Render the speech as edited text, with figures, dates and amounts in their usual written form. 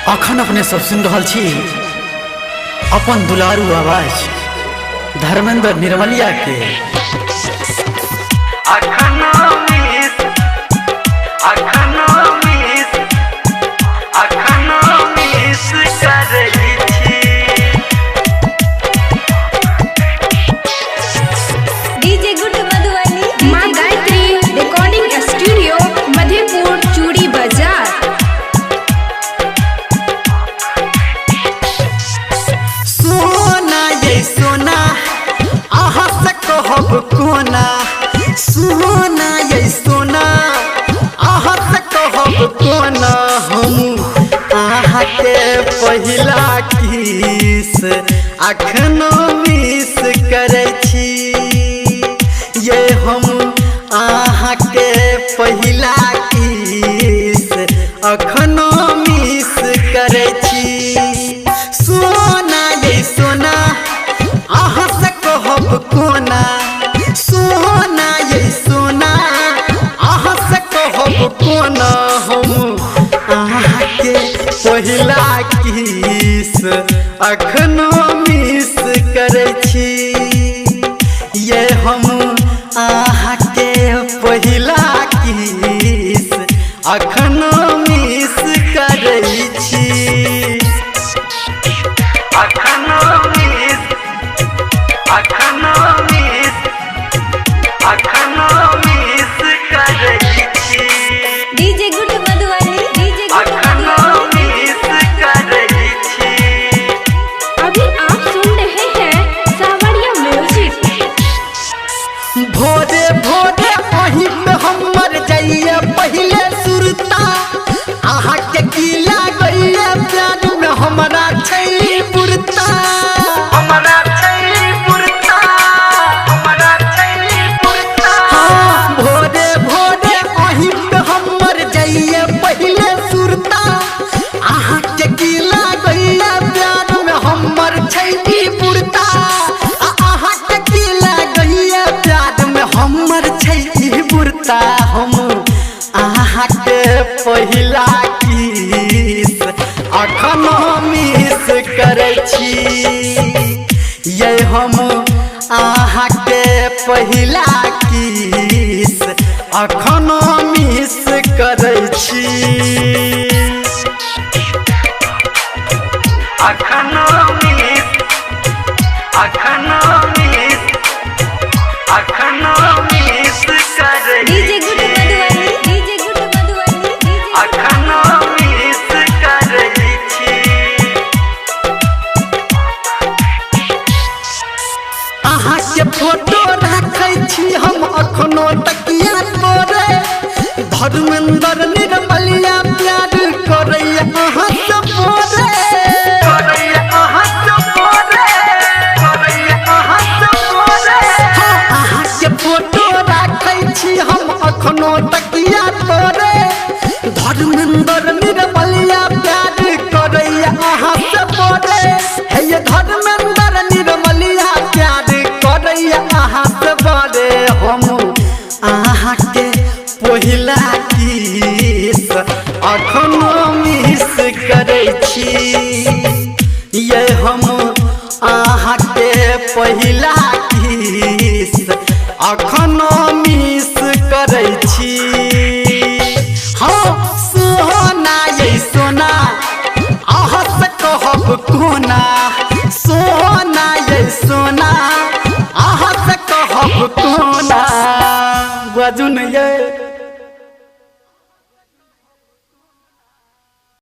अखन अपने सब सुन रहा छी अपन दुलारू आवाज धर्मेंद्र निर्मलिया के। डीजे गुड मधुबनी माँ गायत्री रिकॉर्डिंग स्टूडियो मधेपुर चूड़ी बाजार। सोना ये सोना आहा से कहब कोना, सोना ये सोना आहा से कहब कोना। हम आहा के पहिला किस अखनो मिस करे छी, ये हम आहा के पहिला किस अखनो मिस करे छी। सोना ये सोना आहा से कहब कोना, सोना ये सोना आहा से कहब कोना। हम आहा के पहिला किस अखनो मिस करे छी, ये हम आहा के पहिला किस अखनो मिस करे छी। DJ good Madhubani DJ good Madhubani. अभी आप सुन रहे हैं सावरिया म्यूजिक। भोरे भोरे वहीं पे हमर जाइए पहले सुरता, आहा के गीला गइए प्यार में हमरा छै पुरता, हमरा छै पुरता, हमरा छै पुरता। हाँ भोरे भोरे वहीं पे हमर जाइए पहले सुरता, आहा के गीला गइए प्यार में हमर छै पुरता। आहा के गीला गइए प्यार में हमर छै पुरता। हम आहा के पहिला किस अखनो मिस करे छी, ये हम आहा के पहिला किस अखनो मिस करे छी। DJ good Madhubani DJ good Madhubani आहा के फोटो रखै छी हम अखनो तकिया तोरे, धर्मेंद्र निर्मलिया प्यार करैया आहा से बोरे, करैया आहा से बोरे, करैया आहा से बोरे। आहा के फोटो रखै छी हम अखनो तकिया तोरे, धर्मेंद्र निर्मलिया प्यार करैया आहा से बोरे। हे ये धर्मेंद्र निर्मलिया प्यार करैया आहा से बोरे। हम आहा के पहिला किस अखनो मिस करे छी, ये हम आहा के पहिला किस अखनो मिस करे छी। हाँ सोना ये सोना आहा से कहब कोना, सोना ये सोना आहा से कहब कोना। बजुन ये